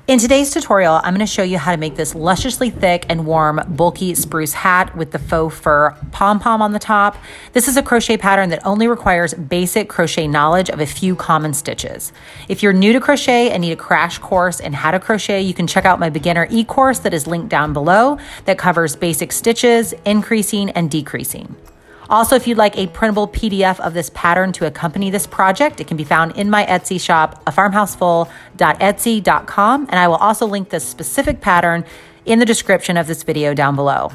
In today's tutorial, I'm going to show you how to make this lusciously thick and warm bulky spruce hat with the faux fur pom-pom on the top. This is a crochet pattern that only requires basic crochet knowledge of a few common stitches. If you're new to crochet and need a crash course in how to crochet, you can check out my beginner e-course that is linked down below that covers basic stitches, increasing and decreasing. Also, if you'd like a printable PDF of this pattern to accompany this project, it can be found in my Etsy shop, afarmhouseful.etsy.com, and I will also link this specific pattern in the description of this video down below.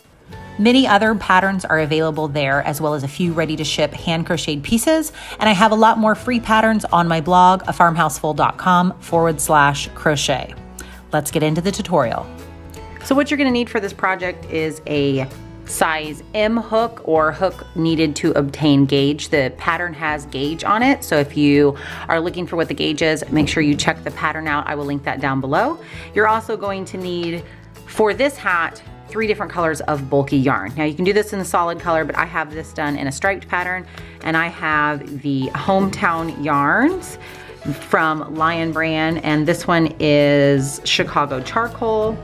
Many other patterns are available there, as well as a few ready to ship hand crocheted pieces, and I have a lot more free patterns on my blog, afarmhouseful.com/crochet. Let's get into the tutorial. So what you're gonna need for this project is a size M hook or hook needed to obtain gauge. The pattern has gauge on it, so if you are looking for what the gauge is, make sure you check the pattern out. I will link that down below. You're also going to need, for this hat, 3 different colors of bulky yarn. Now you can do this in the solid color, but I have this done in a striped pattern, and I have the Hometown Yarns from Lion Brand, and this one is Chicago Charcoal,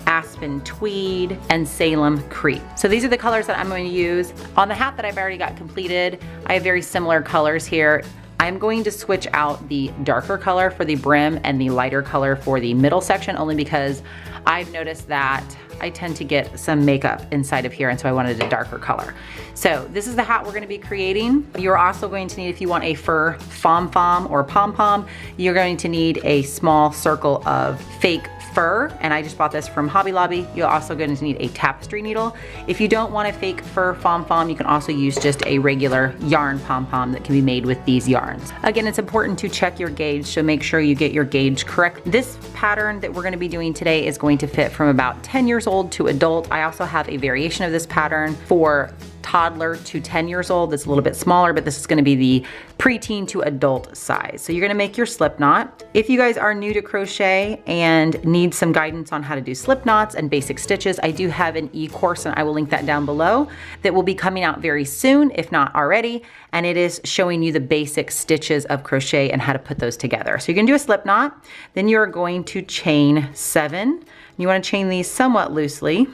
Aspen Tweed, and Salem Creep. So these are the colors that I'm going to use. On the hat that I've already got completed, I have very similar colors here. I'm going to switch out the darker color for the brim and the lighter color for the middle section, only because I've noticed that I tend to get some makeup inside of here, and so I wanted a darker color. So this is the hat we're going to be creating. You're also going to need, if you want a fur pom-pom or pom-pom, you're going to need a small circle of fake fur, and I just bought this from Hobby Lobby. You're also going to need a tapestry needle. If you don't want a fake fur pom-pom, you can also use just a regular yarn pom-pom that can be made with these yarns. Again, it's important to check your gauge, so make sure you get your gauge correct. This pattern that we're going to be doing today is going to fit from about 10 years old to adult. I also have a variation of this pattern for toddler to 10 years old that's a little bit smaller, but this is going to be the preteen to adult size. So you're going to make your slip knot. If you guys are new to crochet and need some guidance on how to do slip knots and basic stitches, I do have an e-course, and I will link that down below, that will be coming out very soon, if not already, and it is showing you the basic stitches of crochet and how to put those together. So you're going to do a slip knot, then you're going to chain 7. You want to chain these somewhat loosely.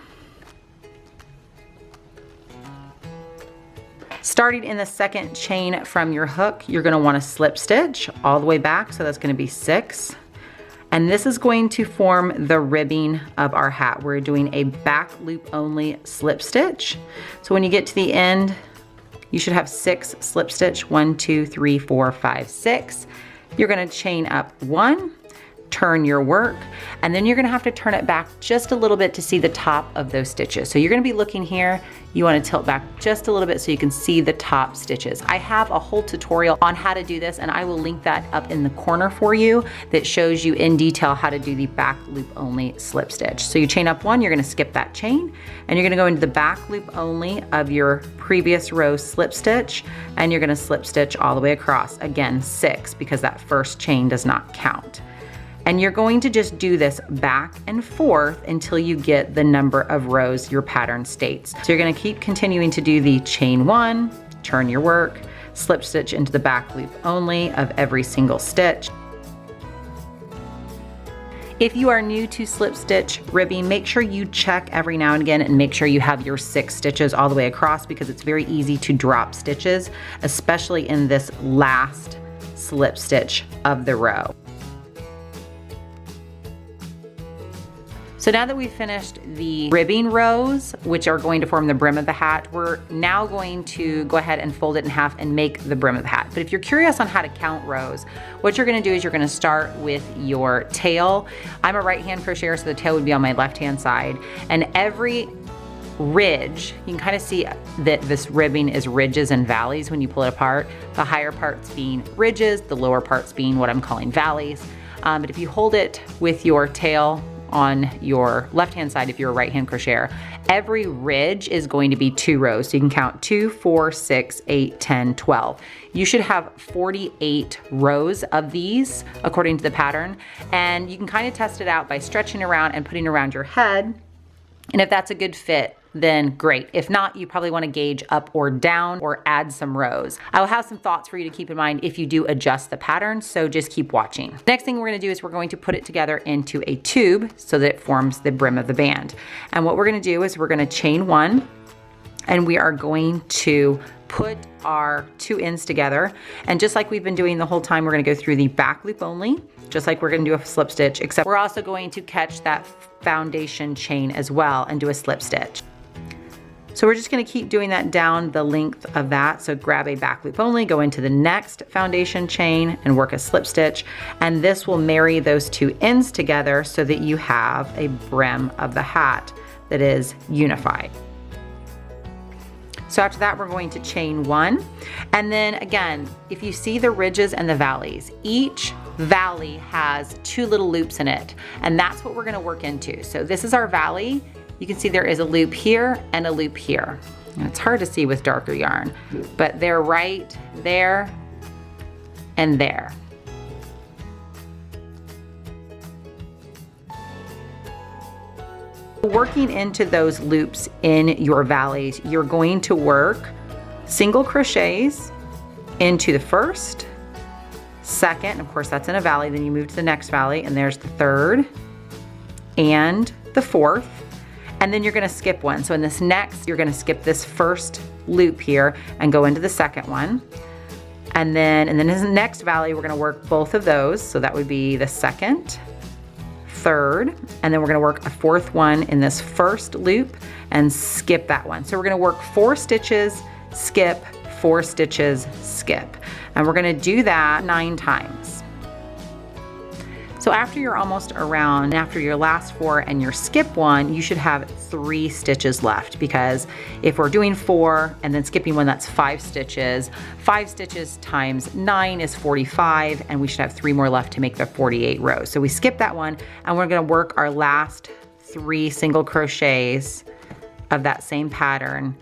Starting in the second chain from your hook, you're going to want to slip stitch all the way back, so that's going to be 6. And this is going to form the ribbing of our hat. We're doing a back loop only slip stitch. So when you get to the end, you should have 6 slip stitch. 1, 2, 3, 4, 5, 6. You're going to chain up 1, turn your work, and then you're going to have to turn it back just a little bit to see the top of those stitches. So you're going to be looking here, you want to tilt back just a little bit so you can see the top stitches. I have a whole tutorial on how to do this, and I will link that up in the corner for you that shows you in detail how to do the back loop only slip stitch. So you chain up 1, you're going to skip that chain, and you're going to go into the back loop only of your previous row slip stitch, and you're going to slip stitch all the way across. Again, 6, because that first chain does not count. And you're going to just do this back and forth until you get the number of rows your pattern states. So you're going to keep continuing to do the chain 1, turn your work, slip stitch into the back loop only of every single stitch. If you are new to slip stitch ribbing, make sure you check every now and again and make sure you have your 6 stitches all the way across, because it's very easy to drop stitches, especially in this last slip stitch of the row. So now that we've finished the ribbing rows, which are going to form the brim of the hat, we're now going to go ahead and fold it in half and make the brim of the hat. But if you're curious on how to count rows, what you're gonna do is you're gonna start with your tail. I'm a right-hand crocheter, so the tail would be on my left-hand side. And every ridge, you can kind of see that this ribbing is ridges and valleys when you pull it apart. The higher parts being ridges, the lower parts being what I'm calling valleys. But if you hold it with your tail on your left-hand side, if you're a right-hand crocheter, every ridge is going to be 2 rows. So you can count 2, 4, 6, 8, 10, 12. You should have 48 rows of these according to the pattern. And you can kind of test it out by stretching around and putting around your head. And if that's a good fit, then great. If not, you probably want to gauge up or down or add some rows. I will have some thoughts for you to keep in mind if you do adjust the pattern, so just keep watching. Next thing we're going to do is we're going to put it together into a tube so that it forms the brim of the band. And what we're going to do is we're going to chain 1, and we are going to put our 2 ends together. And just like we've been doing the whole time, we're going to go through the back loop only, just like we're going to do a slip stitch, except we're also going to catch that foundation chain as well and do a slip stitch. So we're just going to keep doing that down the length of that. So grab a back loop only, go into the next foundation chain and work a slip stitch. And this will marry those 2 ends together so that you have a brim of the hat that is unified. So after that, we're going to chain 1. And then again, if you see the ridges and the valleys, each valley has 2 little loops in it. And that's what we're going to work into. So this is our valley. You can see there is a loop here and a loop here. And it's hard to see with darker yarn, but they're right there and there. Working into those loops in your valleys, you're going to work single crochets into the first, second, of course that's in a valley, then you move to the next valley, and there's the third and the fourth. And then you're going to skip one. So in this next, you're going to skip this first loop here and go into the second one. And then in the next valley, we're going to work both of those. So that would be the second, third, and then we're going to work a fourth one in this first loop and skip that one. So we're going to work 4 stitches, skip, 4 stitches, skip. And we're going to do that 9 times. So after you're almost around, after your last 4 and your skip one, you should have 3 stitches left, because if we're doing 4 and then skipping one, that's 5 stitches. 5 stitches times 9 is 45, and we should have 3 more left to make the 48 rows. So we skip that one, and we're gonna work our last 3 single crochets of that same pattern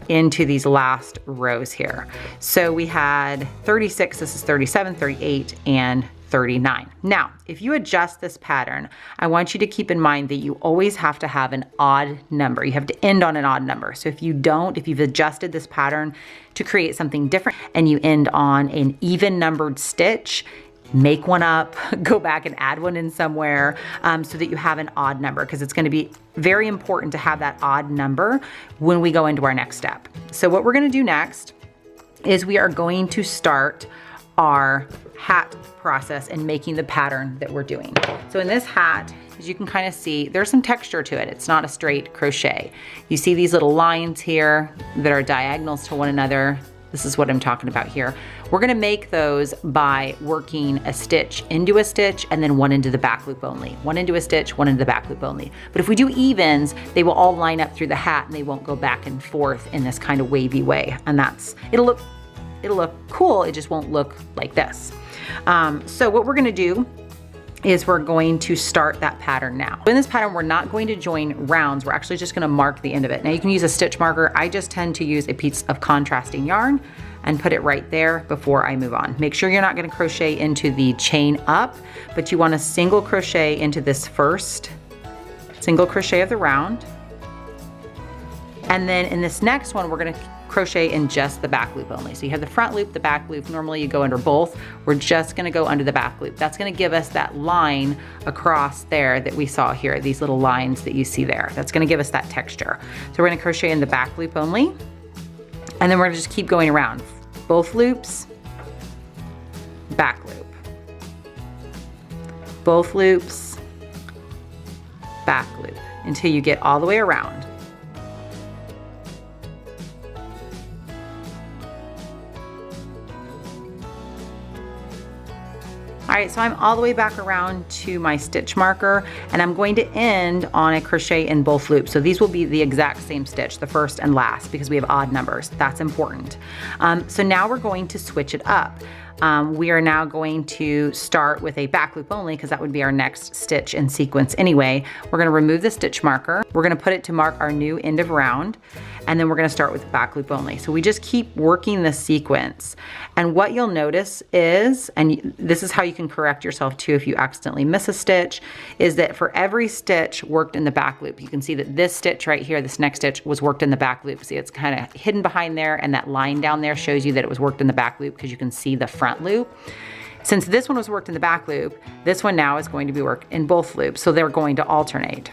into these last rows here. So we had 36, this is 37, 38, and 39. Now, if you adjust this pattern, I want you to keep in mind that you always have to have an odd number. You have to end on an odd number. So if you don't, if you've adjusted this pattern to create something different and you end on an even numbered stitch, make one up, go back and add one in somewhere so that you have an odd number, because it's going to be very important to have that odd number when we go into our next step. So what we're going to do next is we are going to start our hat process and making the pattern that we're doing. So in this hat, as you can kind of see, there's some texture to it. It's not a straight crochet. You see these little lines here that are diagonals to one another. This is what I'm talking about here. We're gonna make those by working a stitch into a stitch and then one into the back loop only. One into a stitch, one into the back loop only. But if we do evens, they will all line up through the hat and they won't go back and forth in this kind of wavy way. And it'll look cool, it just won't look like this. So what we're gonna do is we're going to start that pattern now. In this pattern, we're not going to join rounds. We're actually just gonna mark the end of it. Now you can use a stitch marker. I just tend to use a piece of contrasting yarn and put it right there before I move on. Make sure you're not gonna crochet into the chain up, but you wanna single crochet into this first single crochet of the round. And then in this next one, we're gonna crochet in just the back loop only. So you have the front loop, the back loop. Normally you go under both. We're just gonna go under the back loop. That's gonna give us that line across there that we saw here, these little lines that you see there. That's gonna give us that texture. So we're gonna crochet in the back loop only, and then we're gonna just keep going around. Both loops, back loop. Both loops, back loop, until you get all the way around. All right, so I'm all the way back around to my stitch marker, and I'm going to end on a crochet in both loops. So these will be the exact same stitch, the first and last, because we have odd numbers. That's important. So now we're going to switch it up. we are now going to start with a back loop only because that would be our next stitch in sequence anyway. We're gonna remove the stitch marker. We're gonna put it to mark our new end of round, and then we're gonna start with back loop only. So we just keep working the sequence. And what you'll notice is, and this is how you can correct yourself too if you accidentally miss a stitch, is that for every stitch worked in the back loop, you can see that this stitch right here, this next stitch was worked in the back loop. See, it's kind of hidden behind there, and that line down there shows you that it was worked in the back loop because you can see the front loop. Since this one was worked in the back loop, this one now is going to be worked in both loops, so they're going to alternate.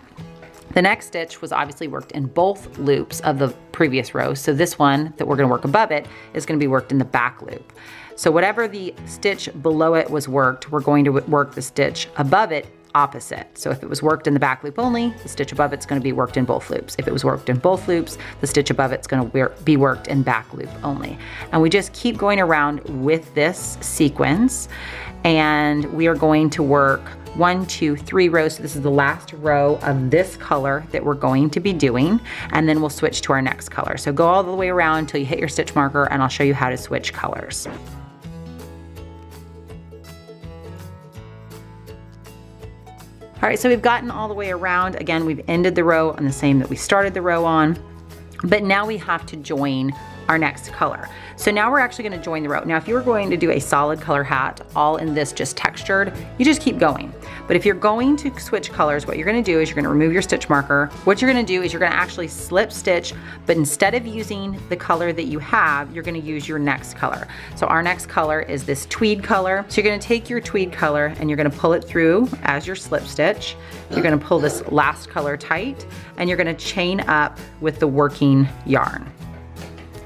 The next stitch was obviously worked in both loops of the previous row, so this one that we're going to work above it is going to be worked in the back loop. So whatever the stitch below it was worked, we're going to work the stitch above it opposite. So if it was worked in the back loop only, the stitch above it's going to be worked in both loops. If it was worked in both loops, the stitch above it's going to be worked in back loop only. And we just keep going around with this sequence, and we are going to work 1, 2, 3 rows. So this is the last row of this color that we're going to be doing, and then we'll switch to our next color. So go all the way around until you hit your stitch marker, and I'll show you how to switch colors. All right, so we've gotten all the way around. Again, we've ended the row on the same that we started the row on, but now we have to join our next color. So now we're actually gonna join the row. Now, if you were going to do a solid color hat, all in this just textured, you just keep going. But if you're going to switch colors, what you're gonna do is you're gonna remove your stitch marker. What you're gonna do is you're gonna actually slip stitch, but instead of using the color that you have, you're gonna use your next color. So our next color is this tweed color. So you're gonna take your tweed color and you're gonna pull it through as your slip stitch. You're gonna pull this last color tight, and you're gonna chain up with the working yarn.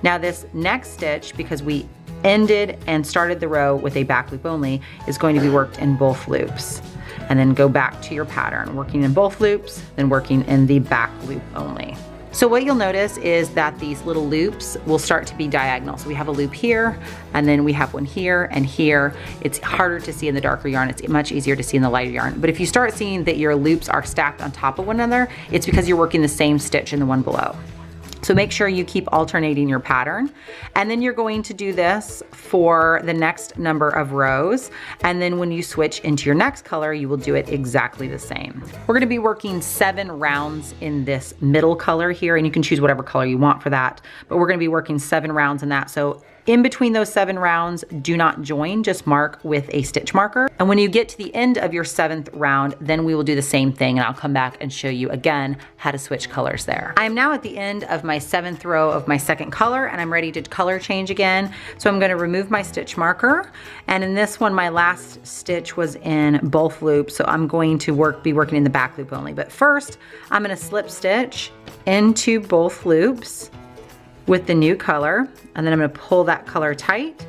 Now this next stitch, because we ended and started the row with a back loop only, is going to be worked in both loops. And then go back to your pattern, working in both loops, then working in the back loop only. So what you'll notice is that these little loops will start to be diagonal. So we have a loop here, and then we have one here and here. It's harder to see in the darker yarn. It's much easier to see in the lighter yarn. But if you start seeing that your loops are stacked on top of one another, it's because you're working the same stitch in the one below. So make sure you keep alternating your pattern. And then you're going to do this for the next number of rows. And then when you switch into your next color, you will do it exactly the same. We're gonna be working 7 rounds in this middle color here, and you can choose whatever color you want for that. But we're gonna be working 7 rounds in that. So in between those 7 rounds, do not join, just mark with a stitch marker. And when you get to the end of your 7th round, then we will do the same thing, and I'll come back and show you again how to switch colors there. I am now at the end of my 7th row of my second color, and I'm ready to color change again. So I'm gonna remove my stitch marker. And in this one, my last stitch was in both loops, so I'm going to be working in the back loop only. But first, I'm gonna slip stitch into both loops with the new color, and then I'm gonna pull that color tight.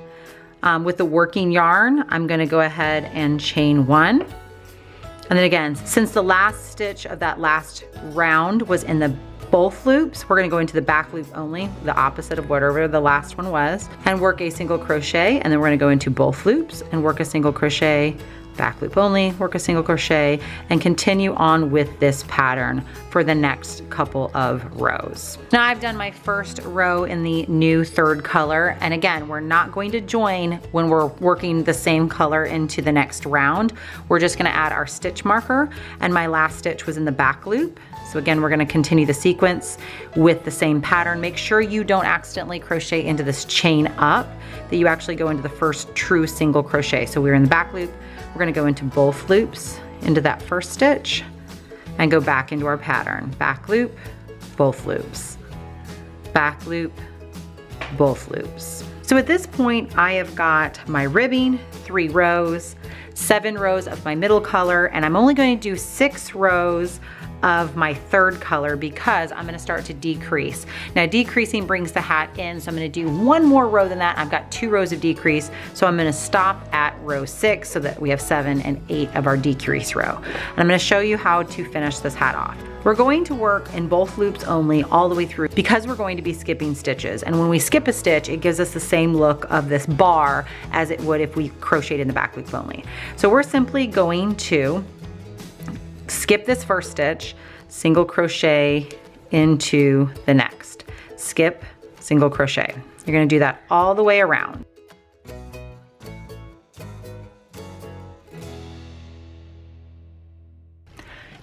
With the working yarn, I'm gonna go ahead and chain 1. And then again, since the last stitch of that last round was in the both loops, we're gonna go into the back loop only, the opposite of whatever the last one was, and work a single crochet, and then we're gonna go into both loops and work a single crochet, back loop only, work a single crochet, and continue on with this pattern for the next couple of rows. Now I've done my first row in the new 3rd color, and again, we're not going to join when we're working the same color into the next round. We're just gonna add our stitch marker, and my last stitch was in the back loop. So again, we're gonna continue the sequence with the same pattern. Make sure you don't accidentally crochet into this chain up, that you actually go into the first true single crochet. So we're in the back loop, we're gonna go into both loops, into that first stitch, and go back into our pattern. Back loop, both loops. Back loop, both loops. So at this point, I have got my ribbing, 3 rows, 7 rows of my middle color, and I'm only going to do 6 rows of my 3rd color because I'm gonna start to decrease. Now decreasing brings the hat in, so I'm gonna do 1 more row than that. I've got 2 rows of decrease, so I'm gonna stop at row 6 so that we have 7 and 8 of our decrease row. And I'm gonna show you how to finish this hat off. We're going to work in both loops only all the way through because we're going to be skipping stitches. And when we skip a stitch, it gives us the same look of this bar as it would if we crocheted in the back loop only. So we're simply going to skip this first stitch, single crochet into the next. Skip, single crochet. You're gonna do that all the way around.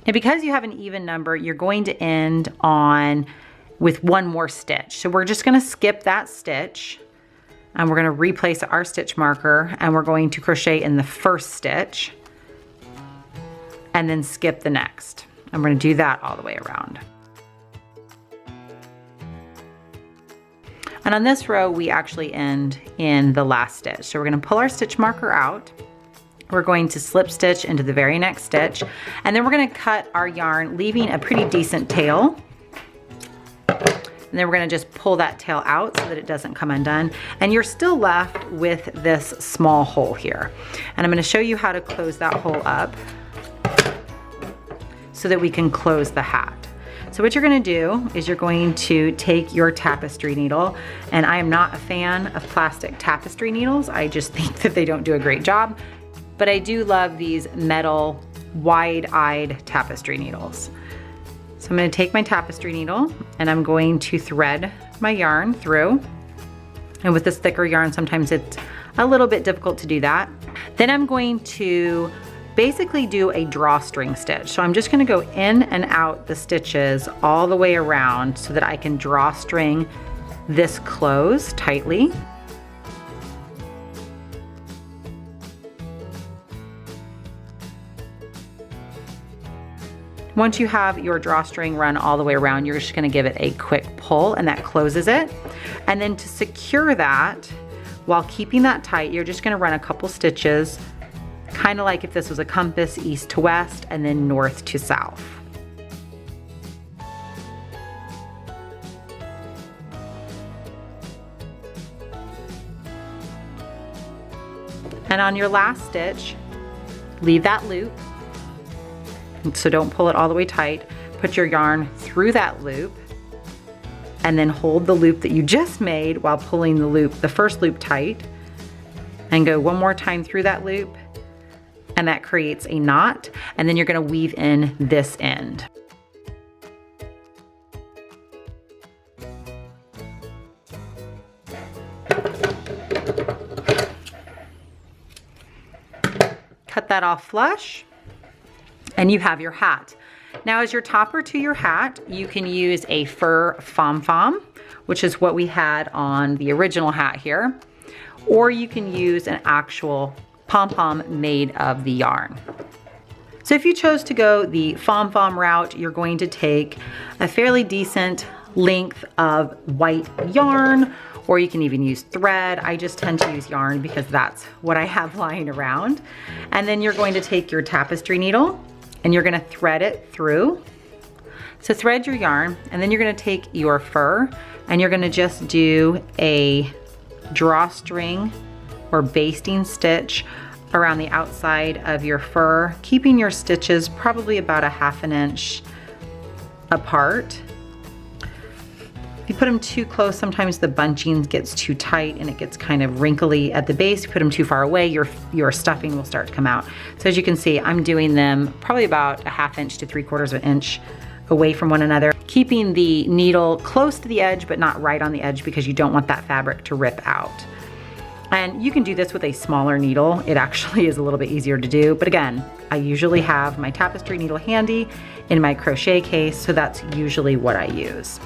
And because you have an even number, you're going to end on with one more stitch. So we're just gonna skip that stitch and we're gonna replace our stitch marker and we're going to crochet in the first stitch and then skip the next. I'm gonna do that all the way around. And on this row, we actually end in the last stitch. So we're gonna pull our stitch marker out. We're going to slip stitch into the very next stitch. And then we're gonna cut our yarn, leaving a pretty decent tail. And then we're gonna just pull that tail out so that it doesn't come undone. And you're still left with this small hole here. And I'm gonna show you how to close that hole up so that we can close the hat. So what you're gonna do is you're going to take your tapestry needle, and I am not a fan of plastic tapestry needles. I just think that they don't do a great job, but I do love these metal wide-eyed tapestry needles. So I'm gonna take my tapestry needle and I'm going to thread my yarn through. And with this thicker yarn, sometimes it's a little bit difficult to do that. Then I'm going to basically do a drawstring stitch. So I'm just gonna go in and out the stitches all the way around so that I can drawstring this close tightly. Once you have your drawstring run all the way around, you're just gonna give it a quick pull and that closes it. And then to secure that, while keeping that tight, you're just gonna run a couple stitches, kind of like if this was a compass, east to west and then north to south. And on your last stitch, leave that loop. So don't pull it all the way tight. Put your yarn through that loop and then hold the loop that you just made while pulling the loop, the first loop tight, and go one more time through that loop, and that creates a knot, and then you're gonna weave in this end. Cut that off flush, and you have your hat. Now as your topper to your hat, you can use a fur pom-pom, which is what we had on the original hat here, or you can use an actual pom-pom made of the yarn. So if you chose to go the pom-pom route, you're going to take a fairly decent length of white yarn, or you can even use thread. I just tend to use yarn because that's what I have lying around. And then you're going to take your tapestry needle and you're gonna thread it through. So thread your yarn, and then you're gonna take your fur and you're gonna just do a drawstring or basting stitch around the outside of your fur, keeping your stitches probably about 1/2 inch apart. If you put them too close, sometimes the bunching gets too tight and it gets kind of wrinkly at the base. If you put them too far away, your stuffing will start to come out. So as you can see, I'm doing them probably about 1/2 inch to 3/4 inch away from one another, keeping the needle close to the edge, but not right on the edge because you don't want that fabric to rip out. And you can do this with a smaller needle. It actually is a little bit easier to do. But again, I usually have my tapestry needle handy in my crochet case, so that's usually what I use.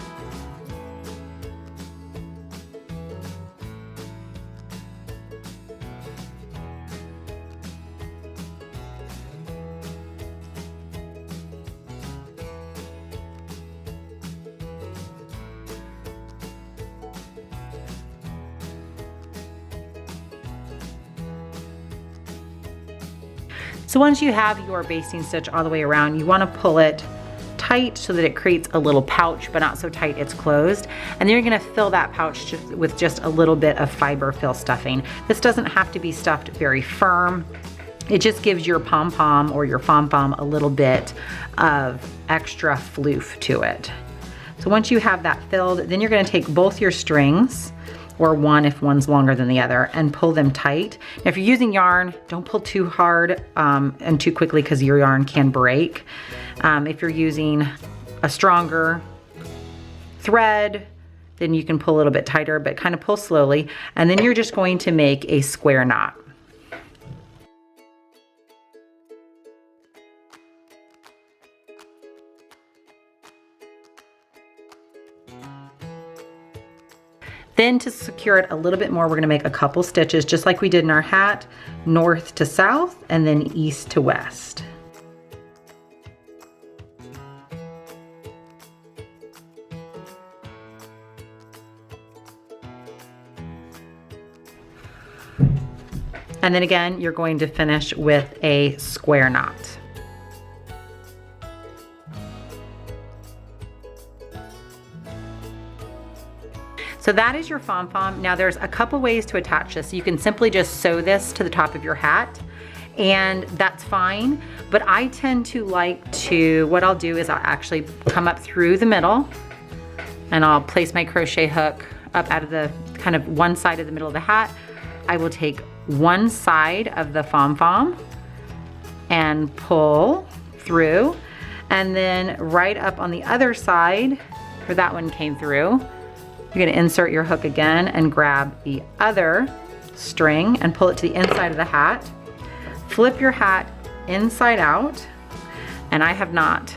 So once you have your basting stitch all the way around, you want to pull it tight so that it creates a little pouch, but not so tight it's closed. And then you're going to fill that pouch with just a little bit of fiber fill stuffing. This doesn't have to be stuffed very firm. It just gives your pom-pom or your pom-pom a little bit of extra floof to it. So once you have that filled, then you're going to take both your strings, or one if one's longer than the other, and pull them tight. Now, if you're using yarn, don't pull too hard and too quickly because your yarn can break. If you're using a stronger thread, then you can pull a little bit tighter, but kind of pull slowly. And then you're just going to make a square knot. Then to secure it a little bit more, we're gonna make a couple stitches just like we did in our hat, north to south and then east to west. And then again, you're going to finish with a square knot. So that is your pom-pom. Now there's a couple ways to attach this. You can simply just sew this to the top of your hat and that's fine. But I tend to like to, what I'll do is I'll actually come up through the middle and I'll place my crochet hook up out of the kind of one side of the middle of the hat. I will take one side of the pom-pom and pull through, and then right up on the other side where that one came through, you're gonna insert your hook again and grab the other string and pull it to the inside of the hat. Flip your hat inside out, and I have not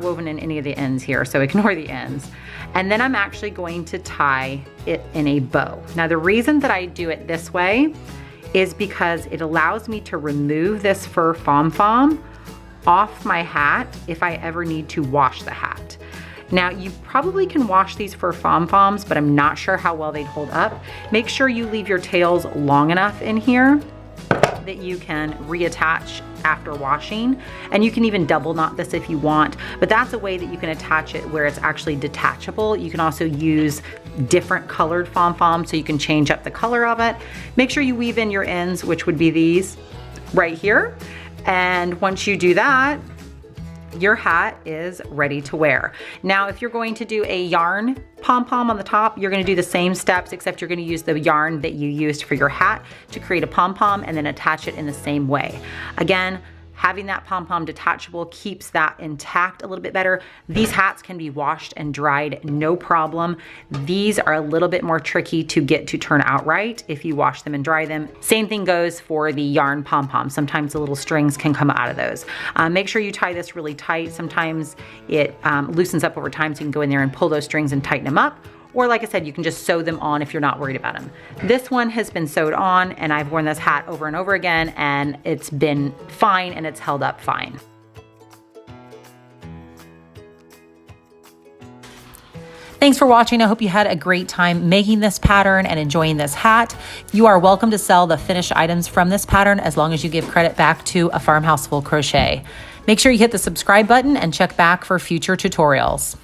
woven in any of the ends here, so ignore the ends. And then I'm actually going to tie it in a bow. Now the reason that I do it this way is because it allows me to remove this fur pom-pom off my hat if I ever need to wash the hat. Now you probably can wash these fur pom-poms, but I'm not sure how well they'd hold up. Make sure you leave your tails long enough in here that you can reattach after washing, and you can even double knot this if you want, but that's a way that you can attach it where it's actually detachable. You can also use different colored pom-poms so you can change up the color of it. Make sure you weave in your ends, which would be these right here, and once you do that, your hat is ready to wear. Now, if you're going to do a yarn pom-pom on the top, you're gonna do the same steps, except you're gonna use the yarn that you used for your hat to create a pom-pom and then attach it in the same way. Again, having that pom-pom detachable keeps that intact a little bit better. These hats can be washed and dried, no problem. These are a little bit more tricky to get to turn out right if you wash them and dry them. Same thing goes for the yarn pom-pom. Sometimes the little strings can come out of those. Make sure you tie this really tight. Sometimes it loosens up over time, so you can go in there and pull those strings and tighten them up. Or like I said, you can just sew them on if you're not worried about them. This one has been sewed on, and I've worn this hat over and over again, and it's been fine and it's held up fine. Thanks for watching. I hope you had a great time making this pattern and enjoying this hat. You are welcome to sell the finished items from this pattern as long as you give credit back to A Farmhouse Full Crochet. Make sure you hit the subscribe button and check back for future tutorials.